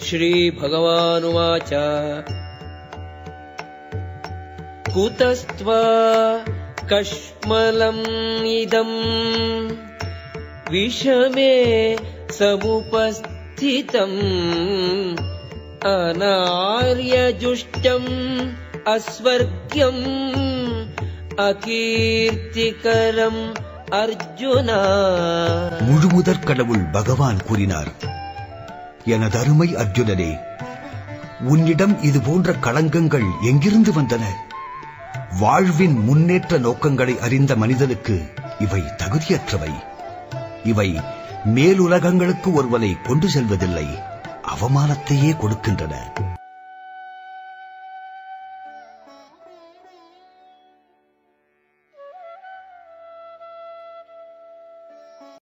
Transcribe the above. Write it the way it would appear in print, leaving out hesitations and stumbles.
श्रीभगवानुवाच कुतस्त्वा कश्मलम् इदम् विषमे समुपस्थितम् अनार्यजुष्टम् अस्वर्ग्यम् अकीर्तिकरम् अर्जुना. முழுமுதற் கடவுள் பகவான் கூறினார், எனது அருமை அர்ஜுனனே, உன்னிடம் இது போன்ற களங்கங்கள் எங்கிருந்து வந்தன? வாழ்வின் முன்னேற்ற நோக்கங்களை அறிந்த மனிதனுக்கு இவை தகுதியற்றவை. இவை மேலுலகங்களுக்கு ஒருவனை கொண்டு செல்வதில்லை, அவமானத்தையே கொடுக்கின்றன.